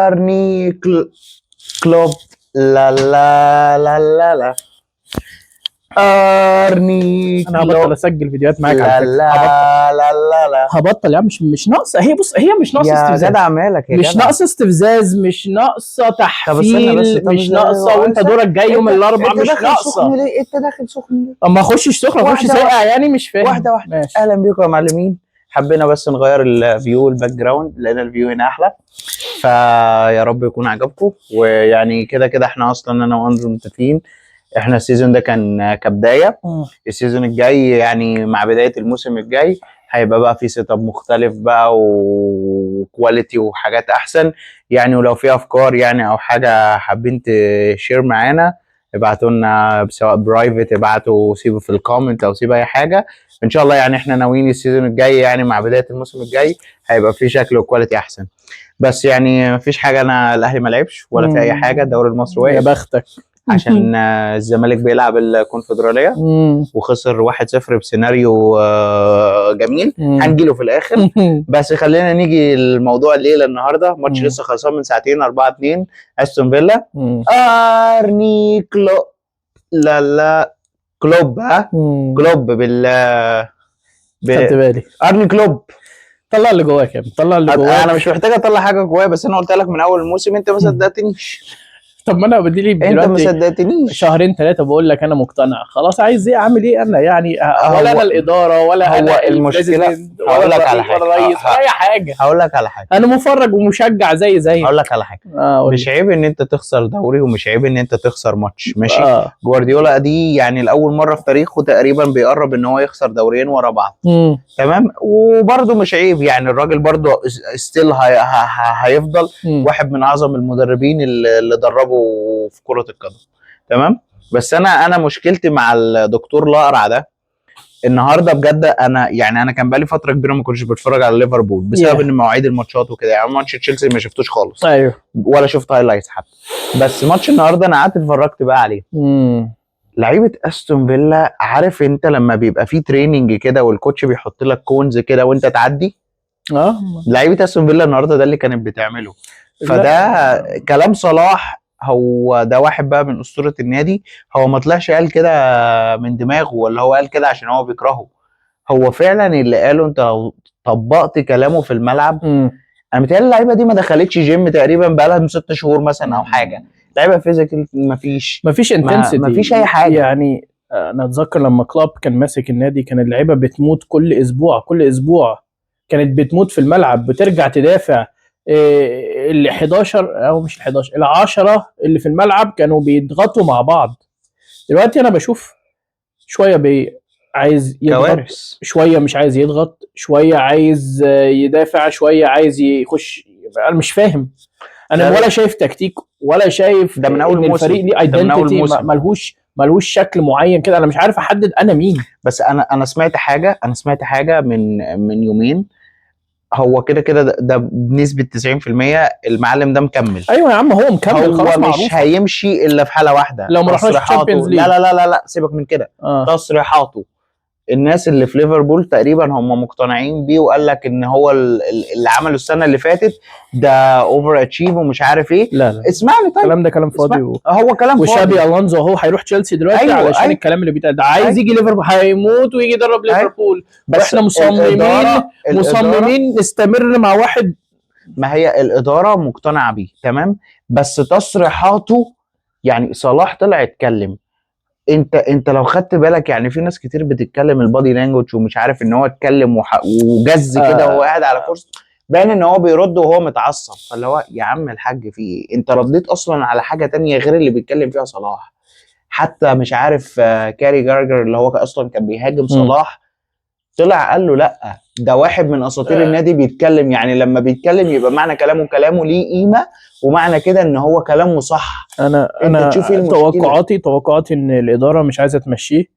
ارني كلوب. لا لا لا لا لا ارني انا هبطل كلوب. اسجل فيديوهات معاك لا على فكره. لا لا لا لا هبطل يا عم. مش ناقصه. هي بص، هي مش ناقصه يا استفزاز. جدع مالك يا مش جدع. ناقصه استفزاز، مش ناقصه طب استنى بس. تحفيل، طب مش ناقصه. وانت دورك جاي يوم الاربعاء، انت مش داخل ناقصه. سخن ليه؟ انت داخل سخن ليه؟ اما اخشش سخن اخش واحدة ساقع يعني، مش فاهم. واحده واحده. ماشي. اهلا بيكم يا معلمين. حبينا بس نغير الفيو الباك جراوند لان الفيو هنا احلى، فيا رب يكون عجبكم. ويعني كده كده احنا اصلا انا وانزو متفقين احنا السيزون ده كان كبدايه. السيزون الجاي يعني مع بدايه الموسم الجاي هيبقى بقى في سيت اب مختلف بقى وكواليتي وحاجات احسن يعني. ولو في افكار يعني او حاجه حابين تشير معانا ابعتوا لنا، سواء برايفت ابعتوا، سيبوا في الكومنت او سيبوا اي حاجه. ان شاء الله يعني احنا ناويين السيزون الجاي يعني مع بدايه الموسم الجاي هيبقى في شكل وكواليتي احسن. بس يعني مفيش حاجه، انا الاهلي ما لعبش ولا في اي حاجه، الدوري المصري يا واقف بختك. عشان الزمالك بيلعب الكونفدراليه وخسر 1-0 بسيناريو جميل. هنجيله في الاخر. بس خلينا نيجي الموضوع الليله النهارده. ماتش لسه خلصان من ساعتين، 4-2 استون فيلا. ارني كلوب. لا لا كلوب. ها كلوب خدت بالي. ارني كلوب. طلع اللي جواك يا ابني، طلع اللي جواك. انا مش محتاج اطلع حاجه جوايا، بس انا قلت لك من اول الموسم انت ما صدقتنيش. طب ما انا بديلي انت دلوقتي ما صدقتنيش شهرين ثلاثه بقول لك انا مقتنع خلاص. عايز ايه؟ اعمل ايه انا يعني؟ ولا انا الاداره ولا انا المشكله. هقول لك على حاجه. ولا الرئيس ولا اي حاجه. هقول لك على حاجه. انا مفرج ومشجع زي هقول لك على حاجه. مش عيب ان انت تخسر دوري ومش عيب ان انت تخسر ماتش، ماشي. جوارديولا دي يعني لاول مره في تاريخه تقريبا بيقرب ان هو يخسر دوريين ورا بعض. تمام. وبرده مش عيب يعني، الراجل برده ستيل هيفضل واحد من اعظم المدربين اللي دربوا في كره القدم. تمام. بس انا مشكلتي مع الدكتور الاقرع ده النهارده بجد. انا كان بقالي فتره كبيره ما كنتش بتفرج على ليفربول بسبب ان مواعيد الماتشات وكده. يعني ماتش تشيلسي ما شفتوش خالص. ايوه. ولا شفت هايلايتس حتى. بس ماتش النهارده انا قعدت اتفرجت بقى عليه. لعيبه استون فيلا، عارف انت لما بيبقى فيه تريننج كده والكوتش بيحط لك كونز كده وانت تعدي. لعيبه استون فيلا النهارده ده اللي كانت بتعمله. فده كلام صلاح. هو ده واحد بقى من اسطوره النادي. هو ما طلعش قال كده من دماغه ولا هو قال كده عشان هو بيكرهه. هو فعلا اللي قاله. انت لو طبقت كلامه في الملعب انا متهيألي اللعيبه دي ما دخلتش جيم تقريبا بقى لها 6 شهور مثلا او حاجه. لعيبه فيزيكال مفيش انتنسيتي، مفيش اي حاجه يعني. انا اتذكر لما كلوب كان ماسك النادي كان اللعيبه بتموت كل اسبوع كانت بتموت في الملعب، بترجع تدافع. ال 11 او مش ال 11 ال 10 اللي في الملعب كانوا بيضغطوا مع بعض. دلوقتي انا بشوف شويه عايز يضغط كوارث. شويه مش عايز يضغط، شويه عايز يدافع، شويه عايز يخش. انا مش فاهم. انا ولا شايف تكتيك ولا شايف ده من اول موسم. الفريق ليه ايدنتيتي، ملهوش شكل معين كده. انا مش عارف احدد انا مين. بس انا سمعت حاجه من يومين. هو كده ده بنسبه 90% المعلم ده مكمل. ايوه يا عم هو مكمل خلاص، هو مش هيمشي الا في حاله واحده. لو ما راحش تشامبيونز ليج. لا سيبك من كده. تصريحاته الناس اللي في ليفربول تقريبا هم مقتنعين بيه، وقال لك ان هو اللي عمله السنه اللي فاتت ده اوفر اتشيف ومش عارف ايه. لا اسمعني طيب. الكلام ده كلام فاضي. هو كلام فاضي. وشابي الونزو اهو هيروح تشيلسي دلوقتي علشان الكلام اللي بيتقال ده. عايز يجي ليفربول، هيموت ويجي يدرب ليفربول. واحنا مصممين نستمر مع واحد. ما هي الاداره مقتنعه بيه تمام. بس تصريحاته يعني صلاح طلع اتكلم. انت لو خدت بالك يعني في ناس كتير بتتكلم البادي لانجوج ومش عارف ان هو اتكلم وجز كده وهو قاعد على كرسي باين ان هو بيرد وهو متعصب. فاللي هو يا عم الحاج في ايه؟ انت رديت اصلا على حاجه تانية غير اللي بيتكلم فيها صلاح. حتى مش عارف كاري جارجر اللي هو اصلا كان بيهاجم صلاح طلع قال له لا ده واحد من اساطير النادي بيتكلم. يعني لما بيتكلم يبقى معنى كلامه ليه قيمه، ومعنى كده ان هو كلامه صح. انا توقعاتي ان الاداره مش عايزه تمشيه.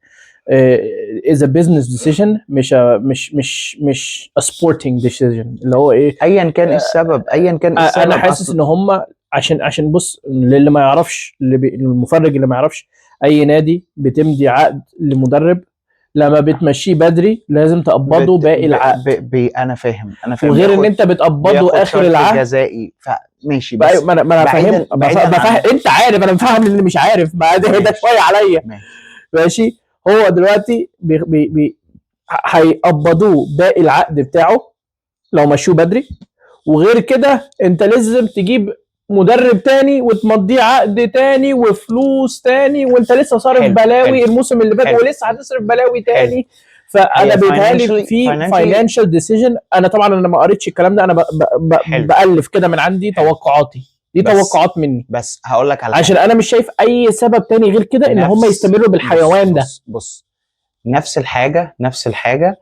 is a business decision مش a sporting decision اللي هو ايه. ايا كان السبب انا حاسس ان هم عشان بص للي ما يعرفش، المفرج اللي ما يعرفش، اي نادي بتمضي عقد لمدرب لما بتمشيه بدري لازم تقبضه باقي العقد. انا فاهم وغير ان انت بتقبضه اخر العقد جزائي، فماشي. بس ما انا فاهم انت عارف، انا فاهم اللي مش عارف، ما ده شويه عليا. ماشي. هو دلوقتي هيقبضوه باقي العقد بتاعه لو مشوه بدري، وغير كده انت لازم تجيب مدرب تاني وتمضيه عقد تاني وفلوس تاني، وانت لسه صارف بلاوي الموسم اللي فات ولسه هتصرف بلاوي تاني. فانا بيتهيألي في فاينانشال ديسيجن. انا طبعا انا ما قريتش الكلام ده، انا بألف كده من عندي توقعاتي، دي توقعات مني. بس هقول لك على عشان انا مش شايف اي سبب تاني غير كده ان هم يستمروا بالحيوان ده. بص نفس الحاجه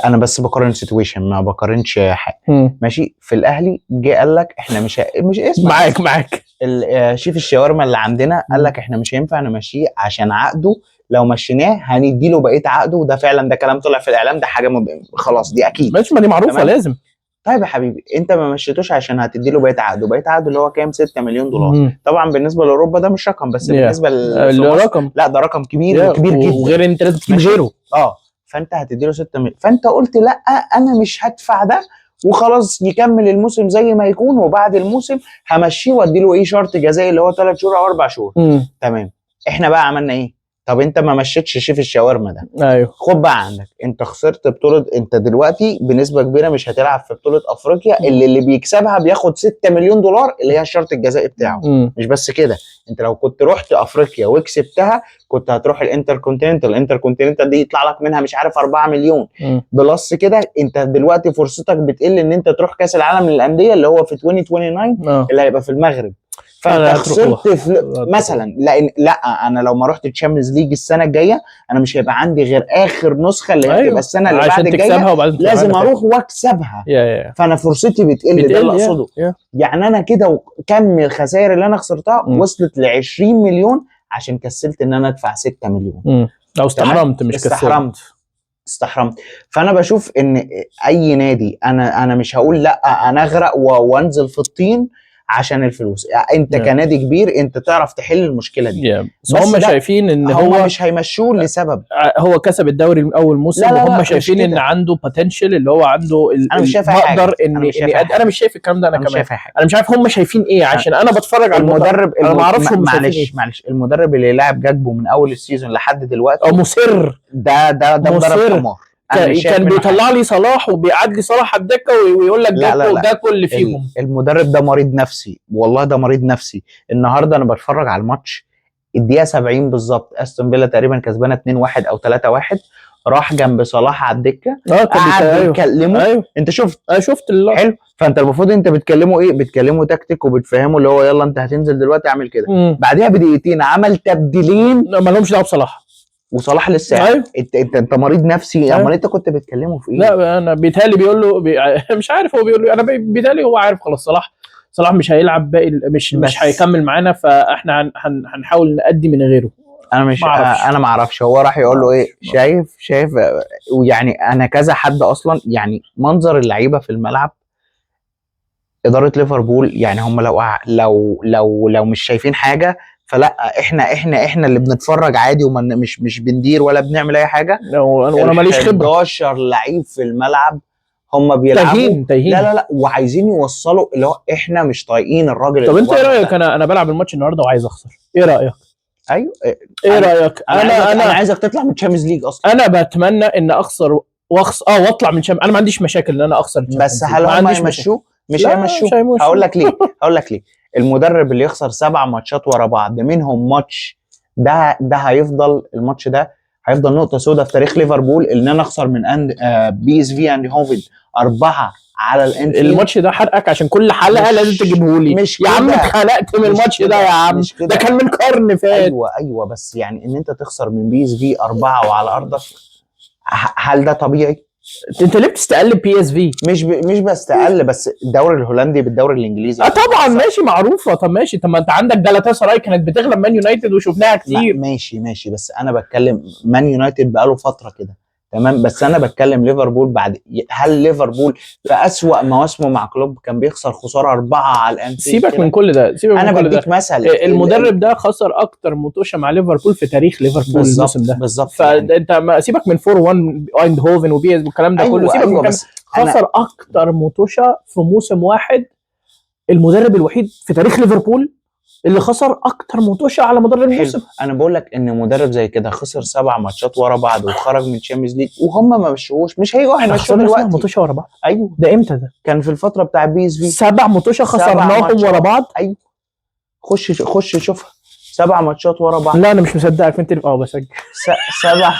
انا بس بقارن سيتويشن، ما بقارنش حاجه. ماشي. في الاهلي جه قال لك احنا مش اسمع معاك شيف الشاورما اللي عندنا قال لك احنا مش هينفع نمشيه عشان عقده، لو مشيناه هندي له بقيه عقده. وده فعلا ده كلام طلع في الاعلام، ده حاجه خلاص دي اكيد ماشي، ما دي معروفه تمام؟ لازم. طيب يا حبيبي انت ما مشيتوش عشان هتدي له بقيه عقده اللي هو كام؟ 6 مليون دولار. طبعا بالنسبه لاوروبا ده مش رقم، بس بالنسبه للرقم لا ده رقم كبير وكبير جدا. وغير انت لازم تجيب غيره. فانت هتدي له 6 مليون، فانت قلت لا انا مش هدفع ده وخلاص يكمل الموسم زي ما يكون، وبعد الموسم همشيه وادي له ايه شرط جزائي اللي هو 3 شهور او 4 شهور. تمام. احنا بقى عملنا ايه؟ طب انت ما مشيتش شيف الشاورما ده. ايوه. خد بقى عندك، انت خسرت بطوله، انت دلوقتي بنسبه كبيره مش هتلعب في بطوله افريقيا اللي بيكسبها بياخد 6 مليون دولار اللي هي الشرط الجزائي بتاعه. مش بس كده، انت لو كنت رحت افريقيا وكسبتها كنت هتروح الانتر كونتيننتال دي يطلع لك منها مش عارف 4 مليون بلس كده. انت دلوقتي فرصتك بتقل ان انت تروح كاس العالم للانديه اللي هو في 2029 اللي هيبقى في المغرب. فانت خسرت مثلا. لا انا لو ما رحت الشامبيونز ليج السنه الجايه انا مش هيبقى عندي غير اخر نسخه اللي هتبقى السنه اللي بعد الجايه لازم اروح واكسبها. فانا فرصتي بتقل. ده اللي اقصده. يعني انا كده كم الخسائر اللي انا خسرتها وصلت ل 20 مليون عشان كسلت ان انا ادفع 6 مليون. لو استحرمت مش استحرمت. فانا بشوف ان اي نادي انا مش هقول لا انا اغرق وانزل في الطين عشان الفلوس. انت كنادي كبير انت تعرف تحل المشكله دي. بس هم شايفين ان هو مش هيمشوه لسبب هو كسب الدوري من اول موسم. لا وهم شايفين ان عنده بوتنشال اللي هو عنده انا مش شايف بقدر انا مش شايف الكلام ده. انا كمان انا مش عارف هم شايفين ايه، عشان انا بتفرج على المدرب. انا ما اعرفش هم معلش المدرب اللي لاعب جاكبو من اول السيزون لحد دلوقتي مصر. ده مدرب حمار. كان بيطلع لي صلاح وبيقعد لي صلاح على الدكه ويقول لك ده كل فيهم. المدرب ده مريض نفسي، والله ده مريض نفسي. النهارده انا بتفرج على الماتش الدقيقه 70 بالظبط، استون فيلا تقريبا كسبانه 2-1 او 3-1، راح جنب صلاح على الدكه قاعد بيكلمه. أيوه. انت شفت؟ شفت حلو. فانت المفروض انت بتكلمه ايه؟ بتكلمه تكتيك وبتفهمه اللي هو يلا انت هتنزل دلوقتي اعمل كده. بعدها بدقيقتين عمل تبديلين ما لهمش دعوه بصلاح وصلاح لسه. أيوه. انت مريض نفسي. امال انت كنت بتكلمه في ايه؟ لا انا بيتهيألي بيقول له مش عارف هو بيقول له، انا بيتهيألي هو عارف خلاص صلاح مش هيلعب باقي مش هيكمل معانا، فاحنا هنحاول نأدي من غيره. انا ما اعرفش هو راح يقول له ايه. شايف يعني انا كذا حد اصلا يعني منظر اللعيبه في الملعب اداره ليفربول يعني هم لو مش شايفين حاجه فلا احنا اللي بنتفرج عادي ومش بندير ولا بنعمل اي حاجه. وانا ماليش خبره. 11 لعيب في الملعب هم بيلعبوا تاهين. لا وعايزين يوصلوا اللي هو احنا مش طايقين الراجل. طب انت ايه رايك؟ انا بلعب الماتش النهارده وعايز اخسر، ايه رايك؟ ايوه ايه رايك؟ انا عايزك تطلع من الشامبيونز ليج اصلا. انا بتمنى ان اخسر واطلع من انا ما عنديش مشاكل ان انا اخسر بس هل هم يمشوه؟ مش هيمشوه. هقول لك ليه. المدرب اللي يخسر 7 ماتشات ورا بعض منهم ماتش ده هيفضل الماتش ده هيفضل نقطه سوداء في تاريخ ليفربول. ان انا اخسر من بي اس في اندهوفن 4 على الانفيلد. الماتش ده حرقك عشان كل حلقه لازم تجيبه لي. يا عم اتخنقت من الماتش ده يا عم. ده كان من قرن فات. ايوه بس يعني ان انت تخسر من بي اس في 4 وعلى ارضك، هل ده طبيعي؟ انت ليه بتستقل بي اس في؟ مش بستقل، بس الدوري الهولندي بالدوري الانجليزي طبعا ماشي معروفه. طب ماشي، طب ما انت عندك جالاتا سراي كانت بتغلب مان يونايتد وشفناها كتير. ماشي بس انا بتكلم مان يونايتد بقاله فتره كده تمام. بس انا بتكلم ليفربول بعد، هل ليفربول في اسوأ مواسمه مع كلوب كان بيخسر خساره 4 على الانفيلد؟ سيبك من كل ده، سيبك انا من كل ده. بديك مثل. المدرب ده خسر اكتر متوشه مع ليفربول في تاريخ ليفربول الموسم ده. بالظبط يعني. فانت ما سيبك من 4-1 ايندهوفن وبي اس والكلام ده كله، سيبك من كلام. بس خسر اكتر متوشه في موسم واحد. المدرب الوحيد في تاريخ ليفربول اللي خسر اكتر متوشه على مدار الموسم. انا بقول لك ان مدرب زي كده خسر 7 ماتشات ورا بعض وخرج من الشامبيونز ليج وهم ما مشوهوش، مش هيجوا هيمشوه دلوقتي. 7 متوشه ورا بعض. ايوه ده امتى ده؟ كان في الفتره بتاع بي اس في 7 متوشه خسرناهم ورا بعض. ايوه خش شوفها 7 ماتشات ورا بعض. لا انا مش مصدقك. انت بسجل 7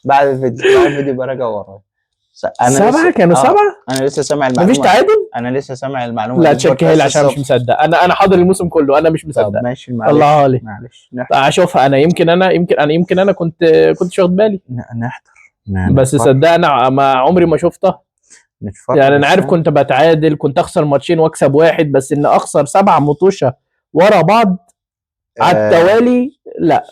بعد الفيديو براجع ورا. 7 كانوا 7. انا لسه سامع المعلومه. مفيش تعادل. انا لسه سامع المعلومه. لا تشكيها لي عشان مش مصدق. انا حاضر الموسم كله، انا مش مصدق. ماشي طلعها لي معلش اشوفها. انا يمكن انا كنت واخد بالي. نحضر بس صدق انا ما عمري ما شفتها. يعني انا عارف كنت بتعادل، كنت اخسر ماتشين واكسب واحد، بس ان اخسر 7 متوشه ورا بعض على التوالي لا.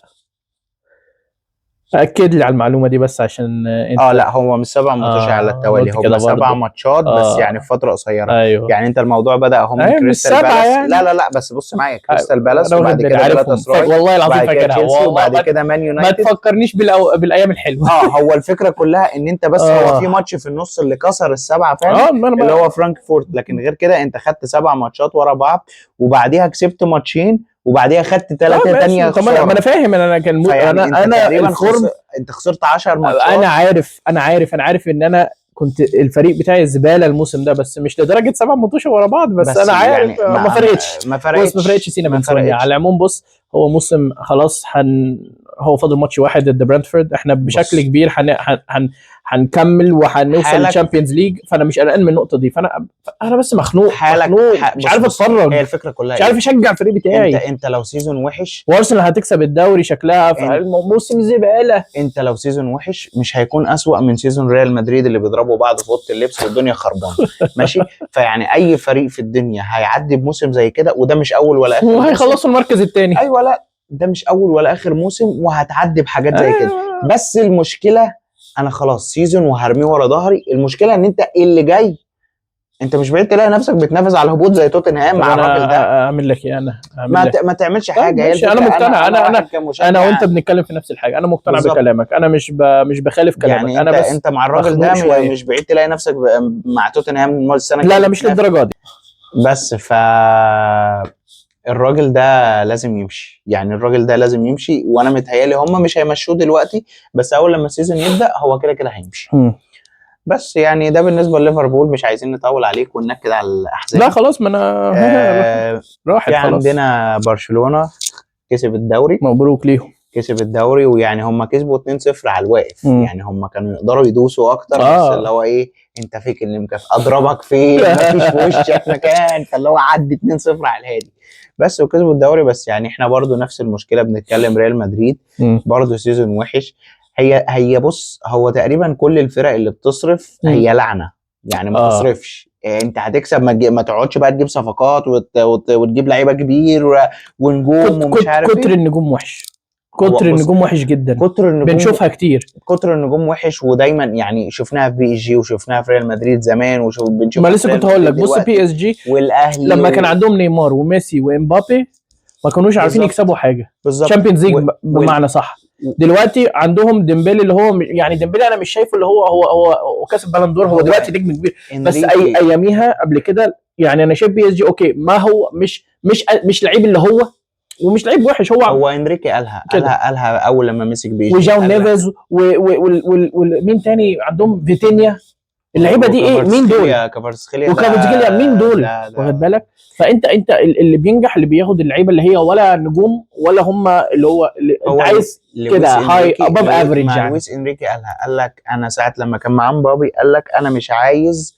اكد لي على المعلومه دي بس عشان انت. لا هو مش 7 ماتشات على التوالي، هم 7 ماتشات بس يعني في فتره قصيره. أيوه. يعني انت الموضوع بدا اهو من كريستال بالاس. يعني. لا بس بص معايا، كريستال بالاس وبعد كده جالاتا والله العظيم فاكرها. وبعد كده مان يونايتد. ما تفكرنيش بالايام الحلوه. هو الفكره كلها ان انت بس هو في ماتش في النص اللي كسر ال7 فعلا اللي هو فرانكفورت، لكن غير كده انت خدت 7 ماتشات ورا بعض وبعديها كسبت ماتشين وبعديها خدت 3 تانية خسارة. ما انا فاهم. انا كان انا تقريبا انت خسرت 10 ماتشات. انا عارف ان انا كنت الفريق بتاعي الزباله الموسم ده، بس مش لدرجه 7 ماتشات ورا بعض. بس انا عارف يعني ما فرقتش سينا من سونيا. على العموم بص، هو موسم خلاص هو فاضل ماتش واحد ضد برنتفورد. احنا بشكل كبير هنكمل وهنوصل للشامبيونز ليج، فانا مش قلقان من النقطه دي. انا بس مخنوق مش عارف اتفرج. هي الفكره كلها مش عارف اشجع الفريق بتاعي. انت لو سيزون وحش وارسنال هتكسب الدوري شكلها موسم زباله. انت لو سيزون وحش مش هيكون اسوأ من سيزون ريال مدريد اللي بيضربوا بعض في اوضه اللبس والدنيا خربانه. ماشي. فيعني اي فريق في الدنيا هيعدي بموسم زي كده، وده مش اول ولا اخر وهيخلصوا المركز الثاني. ايوه لا ده مش اول ولا اخر موسم، وهتعدي بحاجات زي كده. بس المشكله انا خلاص سيزون وهرميه ورا ظهري. المشكله ان انت اللي جاي انت مش بعيد تلاقي نفسك بتنافس على الهبوط زي توتنهام مع الراجل ده. اعمل لك ايه؟ انا ما تعملش حاجه. انا مقتنع. انا وانت بنتكلم في نفس الحاجه. انا مقتنع بكلامك. انا مش بخالف كلامك. يعني انا بس انت مع الراجل ده مش بعيد تلاقي نفسك مع توتنهام السنه. لا مش للدرجه دي. بس الراجل ده لازم يمشي. يعني الراجل ده لازم يمشي، وانا متهيالي هم مش هيمشوه دلوقتي، بس اول لما السيزون يبدا هو كده هيمشي. بس يعني ده بالنسبه لليفربول. مش عايزين نطول عليك وننكد على الاحزان. لا خلاص ما انا راحت خلاص. عندنا برشلونه كسب الدوري. مبروك ليهم. كسب الدوري، ويعني هم كسبوا 2-0 على الواقف. يعني هم كانوا يقدروا يدوسوا اكتر. بس اللي هو ايه، انت فيك اللي اضربك فين؟ مفيش في وشك مكان. فاللي هو عدي 2-0 على الهادي بس وكسبوا الدوري. بس يعني احنا برضو نفس المشكله بنتكلم. ريال مدريد برضو سيزون وحش. هي بص، هو تقريبا كل الفرق اللي بتصرف هي لعنه. يعني ما تصرفش. انت هتكسب ما تقعدش بقى تجيب صفقات وتجيب لعيبه كبير ونجوم ومش عارف كتر النجوم وحش. كتر النجوم وحش جدا. كتر النجوم بنشوفها كتير. كتر النجوم وحش. ودايما يعني شفناها في بي اس جي وشفناها في ريال مدريد زمان بنشوفها. ما لسه كنت هقول لك بص بي اس جي والاهلي لما كان عندهم نيمار وميسي وامبابي ما كانوش عارفين يكسبوا حاجه. تشامبيونز ليج بمعنى صح. دلوقتي عندهم ديمبلي اللي هو يعني ديمبلي انا مش شايفه اللي هو كسب بالون دور. هو دلوقتي نجم كبير. بس اياميها قبل كده يعني انا شايف بي اس جي اوكي. ما هو مش لعيب اللي هو، ومش لعيب وحش. هو انريكي قالها اول لما مسك بي اس جي. وجاو نيفيز ومين تاني عندهم؟ فيتينيا. اللعيبه دي ايه؟ مين دول؟ كفاراتسخيليا مين دول؟ واخد بالك؟ فانت اللي بينجح اللي بياخد اللعيبه اللي هي ولا نجوم ولا هم اللي هو انت عايز كده هاي اباف افريج. يعني لويس انريكي قال لك انا ساعه لما كان معاه مبابي قال لك انا مش عايز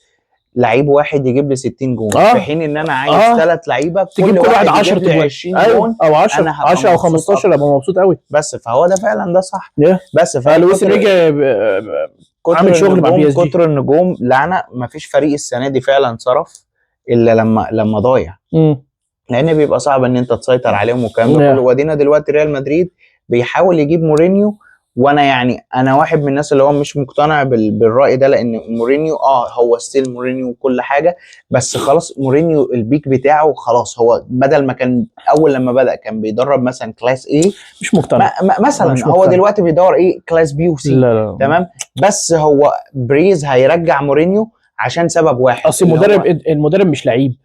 لعيب واحد يجيب لي 60 جون في حين ان انا عايز 3 لعيبه كل واحد 10 يجيب لي 20 جون او 10 او 15 ابقى مبسوط قوي. بس فهو ده فعلا ده صح. بس لويس انريكي عامل شغل مع بي اس جي. كتر النجوم لعنه. مفيش فريق السنه دي فعلا صرف الا لما ضايع. لان بيبقى صعب ان انت تسيطر عليهم والكلام ده كله. ودينا دلوقتي ريال مدريد بيحاول يجيب مورينيو وانا يعني انا واحد من الناس اللي هو مش مقتنع بالرأي ده، لان مورينيو هو ستيل مورينيو وكل حاجة، بس خلاص مورينيو البيك بتاعه خلاص. هو بدل ما كان اول لما بدأ كان بيدرب مثلا كلاس ايه، مش مقتنع. مثلا مش هو مقتنع. دلوقتي بيدور ايه كلاس بي وسي. لا لا تمام. بس هو بريز هيرجع مورينيو عشان سبب واحد، اصل اللي المدرب هو المدرب مش لعيب،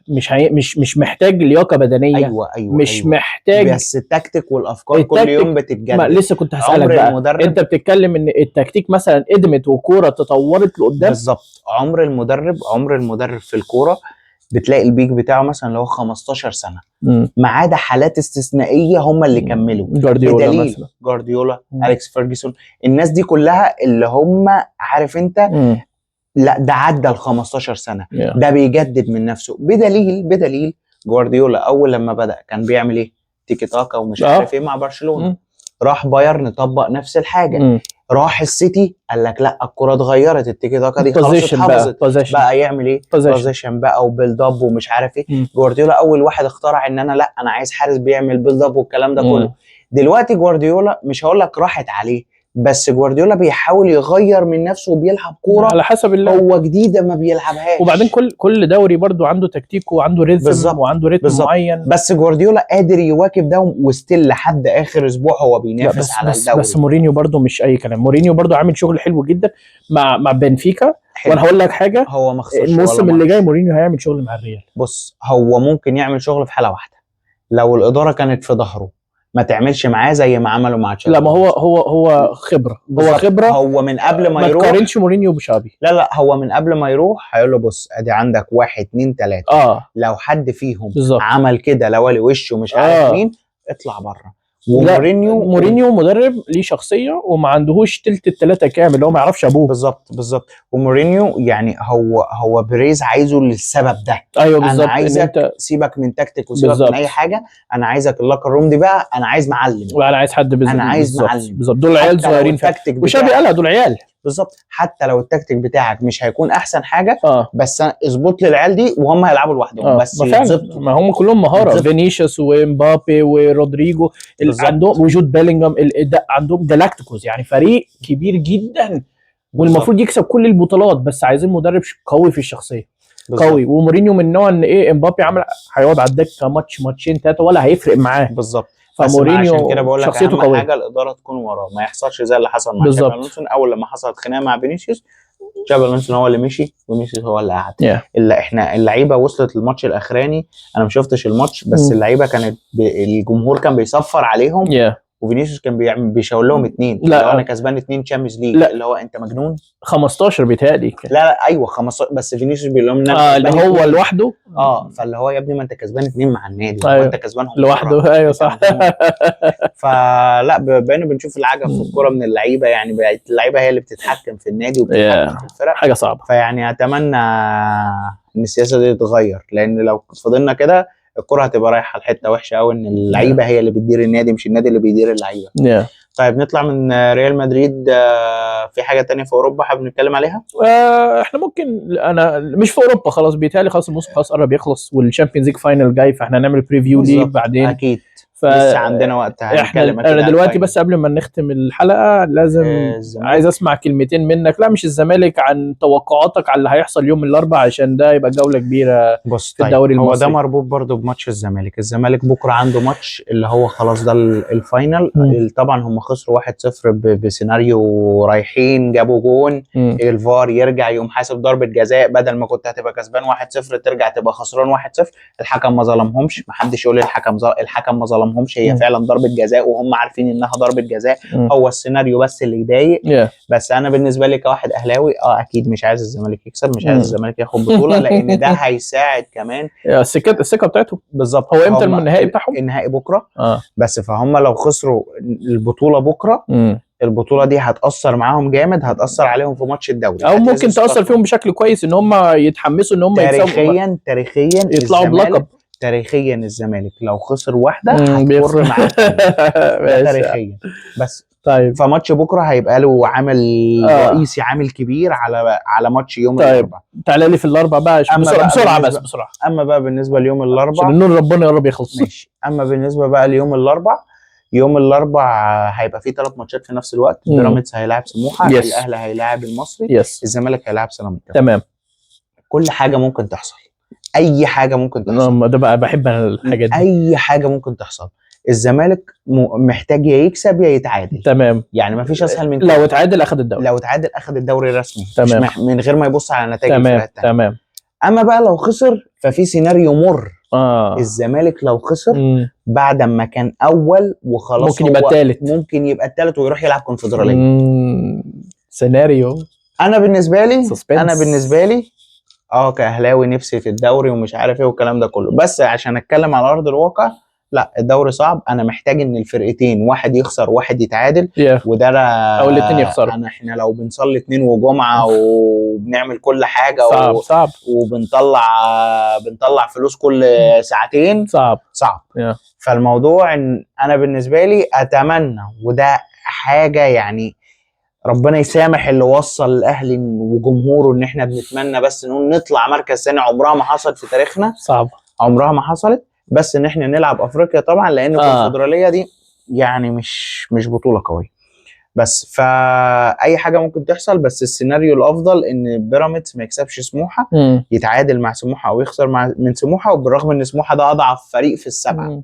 مش محتاج لياقه بدنيه. ايوه مش محتاج بس التكتيك والافكار كل يوم التكتيك. ما بتتجدد. لسه كنت هسألك عمر بقى، المدرب انت بتتكلم ان التكتيك مثلا ادمت وكوره تطورت لقدام. بالظبط. عمر المدرب في الكوره بتلاقي البيك بتاعه مثلا اللي هو 15 سنه، ما عدا حالات استثنائيه هم اللي كملوا. جوارديولا بدليل مثلا. جوارديولا، اليكس فيرجسون، الناس دي كلها اللي هم عارف انت، لا ده عدى ال 15 سنه، ده بيجدد من نفسه. بدليل جوارديولا اول لما بدأ كان بيعمل ايه؟ تيكي تاكا ومش عارف ايه مع برشلونه. راح بايرن طبق نفس الحاجه. راح السيتي قال لك لا الكره اتغيرت، التيكي تاكا دي خلاص اتحفظت، بقى يعمل ايه؟ بوزيشن بقى وبيلد اب ومش عارف ايه. جوارديولا اول واحد اخترع ان انا لا انا عايز حارس بيعمل بيلد اب والكلام ده كله. دلوقتي جوارديولا مش هقول لك راحت عليه، بس جوارديولا بيحاول يغير من نفسه وبيلعب كوره على حسب هو جديده ما بيلعبهاش. وبعدين كل دوري برضو عنده تكتيك وعنده ريتم وعنده ريتم معين. بس جوارديولا قادر يواكب ده وستيل لحد اخر اسبوع هو بينافس على الدوري. بس مورينيو برضو مش اي كلام. مورينيو برضو عامل شغل حلو جدا مع بنفيكا. وانا هقول لك حاجه، هو ما خسرش الموسم اللي جاي مورينيو هيعمل شغل مع الريال. بص هو ممكن يعمل شغل في حاله واحده، لو الاداره كانت في ظهره ما تعملش معاه زي ما عملوا مع تشابي. لا ما هو خبره. هو خبره. هو من قبل ما يروح. ما تقارنش مورينيو بشابي. لا هو من قبل ما يروح هيقول له بص ادي عندك 1 2 3 لو حد فيهم بالزبط. عمل كده لولي وشه مش عارف مين اطلع بره. ومورينيو مدرب ليه شخصيه وما عندهوش تلت التلاته كامل اللي هو ما يعرفش ابوه. بالظبط. ومورينيو يعني هو بريز عايزه للسبب ده. ايوه بالظبط. انا عايزك سيبك من تكتيك وسيبك من اي حاجه، انا عايزك اللوكر روم دي بقى انا عايز معلم، وانا عايز حد انا عايز معلم بالظبط. دول عيال صغيرين وشابي قالها دول عيال بالظبط. حتى لو التكتيك بتاعك مش هيكون احسن حاجه بس اظبط لي العيال دي وهم هيلعبوا لوحدهم بس يتظبطوا. ما هم كلهم مهاره، فينيسيوس ومبابي ورودريجو عندهم وجود بيلينغهام عندهم جالاكتيكوس، يعني فريق كبير جدا والمفروض يكسب كل البطولات، بس عايزين مدرب قوي في الشخصيه قوي. ومورينيو من نوع ان ايه امبابي عمل هيقعد على الدكه ماتشين 3 ولا هيفرق معاه بالظبط. فمورينيو عشان كده بقول لك شخصيته اهم حاجه الاداره تكون وراه، ما يحصلش زي اللي حصل مع تشابي الونسو. اول لما حصلت خناقه مع فينيسيوس تشابي الونسو هو اللي مشي وفينيسيوس هو اللي قعد. الا احنا اللعيبه وصلت للماتش الاخراني، انا ما شفتش الماتش بس اللعيبه كانت الجمهور كان بيصفر عليهم وفينيسيوس كان بيشاور لهم 2 اللي هو انا كسبان 2 تشامبيونز ليج، اللي هو انت مجنون 15 بيتهيألي. لا ايوه 15 بس فينيسيوس بيقول لهم اللي هو لوحده فاللي هو يا ابني ما انت كسبان 2 مع النادي انت كسبانهم لوحده. ايوه صح. فلا بقينا بنشوف العجب في الكوره من اللعيبه، يعني بقت اللعيبه هي اللي بتتحكم في النادي وبتتحكم في الفرق، حاجه صعبه. فيعني اتمنى ان السياسه دي تتغير، لان لو فضلنا كده الكره هتبقى رايحه لحته وحشه قوي، ان اللعيبه هي اللي بتدير النادي مش النادي اللي بيدير اللعيبه. طيب نطلع من ريال مدريد، في حاجه تانية في اوروبا حابب نتكلم عليها؟ احنا ممكن انا مش في اوروبا خلاص بيتهيألي خلاص الموسم خلاص قرب يخلص والشامبيونز ليج فاينل جاي، فاحنا هنعمل بريفيو ليه بعدين اكيد. لسه عندنا وقت هنتكلم. انا دلوقتي بس قبل ما نختم الحلقه لازم عايز اسمع كلمتين منك، لا مش الزمالك، عن توقعاتك على اللي هيحصل يوم الاربعاء عشان ده يبقى جوله كبيره في الدوري المصري. هو ده مربوط برضو بماتش الزمالك بكره عنده ماتش اللي هو خلاص ده الفاينل. طبعا هم خسروا 1-0 بسيناريو رايحين جابوا جون، الفار يرجع يقوم حاسب ضربه جزاء، بدل ما كنت هتبقى كسبان 1-0 ترجع تبقى خسران 1-0. الحكم ما ظلمهمش، ما حدش يقول الحكم ما ظلمهمش، هي فعلا ضربه جزاء وهم عارفين انها ضربه جزاء. هو السيناريو بس اللي يضايق. بس انا بالنسبه لي كواحد اهلاوي اكيد مش عايز الزمالك يكسب، مش عايز الزمالك ياخد بطوله، لان ده هيساعد كمان الثقه بتاعته. بالظبط. هو امتى النهائي بتاعهم؟ النهائي بكره. بس فهم لو خسروا البطوله بكره البطوله دي هتاثر معاهم جامد، هتاثر عليهم في ماتش الدوري، او ممكن تاثر فيهم بشكل كويس ان هم يتحمسوا ان هم يكسبوا تاريخيا يطلعوا بلقب. تاريخيا الزمالك لو خسر واحده هتمر معاه تاريخيا. بس طيب فماتش بكره هيبقى له عامل رئيسي، عامل كبير على ماتش يوم الاربعاء. تعالى لي في الاربعاء بقى بسرعه. اما بقى بالنسبه ليوم الاربعاء عشان النور ربنا يا رب يخلص. ماشي. اما بالنسبه بقى ليوم الاربعاء يوم الاربع هيبقى فيه 3 ماتشات في نفس الوقت. بيراميدز هيلاعب سموحه، Yes. الاهلي هيلاعب المصري، Yes. الزمالك هيلاعب سيراميكا. تمام. كل حاجه ممكن تحصل، اي حاجه ممكن تحصل، ده بقى بحب انا الحاجات دي. اي حاجه ممكن تحصل. الزمالك محتاج يا يكسب يا يتعادل. تمام. يعني ما فيش اسهل من كده. لو اتعادل اخد الدوري. لو اتعادل اخد الدوري رسمي. تمام. مش من غير ما يبص على نتائج تمام. الفرق التانية. تمام. اما بقى لو خسر ففي سيناريو مر. الزمالك لو خسر بعد ما كان اول وخلاص ممكن يبقى الثالث، ممكن يبقى الثالث ويروح يلعب كونفدراليه. سيناريو. انا بالنسبه لي كاهلاوي نفسي في الدوري ومش عارف ايه والكلام ده كله، بس عشان اتكلم على ارض الواقع لا، الدوري صعب. انا محتاج ان الفرقتين واحد يخسر واحد يتعادل. وده او الاثنين يخسروا. احنا لو بنصلي اثنين وجمعه وبنعمل كل حاجه صعب. وبنطلع فلوس كل ساعتين. صعب. فالموضوع ان انا بالنسبه لي اتمنى، وده حاجه يعني ربنا يسامح اللي وصل الاهلي وجمهوره ان احنا بنتمنى بس انه نطلع مركز ثاني. عمرها ما حصلت في تاريخنا، صعب، عمرها ما حصلت. بس ان احنا نلعب افريقيا طبعا، لان الكونفدراليه دي يعني مش بطوله قويه. بس فاي حاجه ممكن تحصل، بس السيناريو الافضل ان بيراميدز ما يكسبش سموحه، يتعادل مع سموحه او يخسر من سموحه. وبالرغم ان سموحه ده اضعف فريق في السبعه،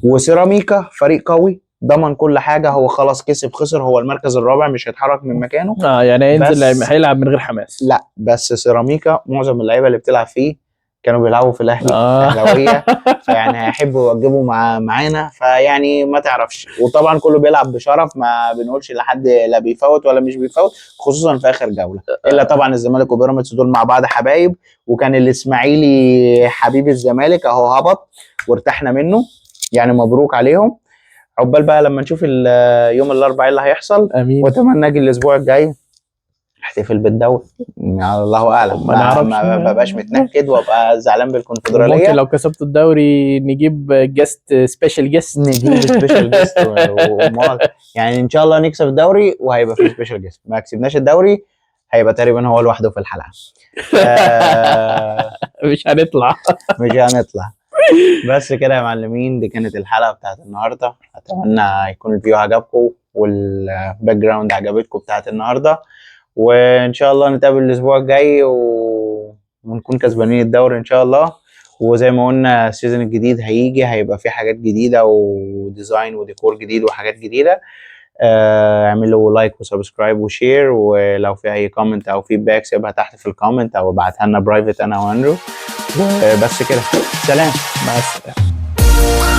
وسيراميكا فريق قوي ضمن كل حاجه. هو خلاص كسب خسر، هو المركز الرابع مش هيتحرك من مكانه. يعني هينزل هيلعب من غير حماس. لا بس سيراميكا معظم اللعيبه اللي بتلعب فيه كانوا بيلعبوا في الاهلي اهلاويه، فيعني هيحبوا يوجبوا معانا، فيعني ما تعرفش. وطبعا كله بيلعب بشرف، ما بنقولش لحد لا بيفوت ولا مش بيفوت، خصوصا في اخر جوله. الا طبعا الزمالك وبيراميدز دول مع بعض حبايب، وكان الاسماعيلي حبيب الزمالك اهو هبط وارتحنا منه، يعني مبروك عليهم. عقبال بقى لما نشوف يوم الاربعاء اللي هيحصل. امين. واتمنى اجي الاسبوع الجاي احتفل بالدوري، يعني الله اعلم. ما بقاش متنكد وابقى زعلان بالكونفدراليه. ممكن لو كسبت الدوري نجيب جيست، سبيشال جيست. نجيب سبيشال جيست يعني ان شاء الله نكسب الدوري وهيبقى في سبيشال جيست. ما كسبناش الدوري هيبقى تقريبا هو لوحده في الحلقه. مش هنطلع. بس كده يا معلمين، دي كانت الحلقه بتاعت النهارده. اتمنى يكون الفيديو عجبكم والباك جراوند عجبتكم بتاعت النهارده، وان شاء الله نتقابل الاسبوع الجاي ونكون كسبانين الدوري ان شاء الله. وزي ما قلنا السيزون الجديد هيبقى فيه حاجات جديده وديزاين وديكور جديد وحاجات جديده. اعملوا لايك وسبسكرايب وشير، ولو في اي كومنت او فيدباك سيبها تحت في الكومنت او ابعتها لنا برايفت انا واندرو. بس كده، سلام، مع السلامه.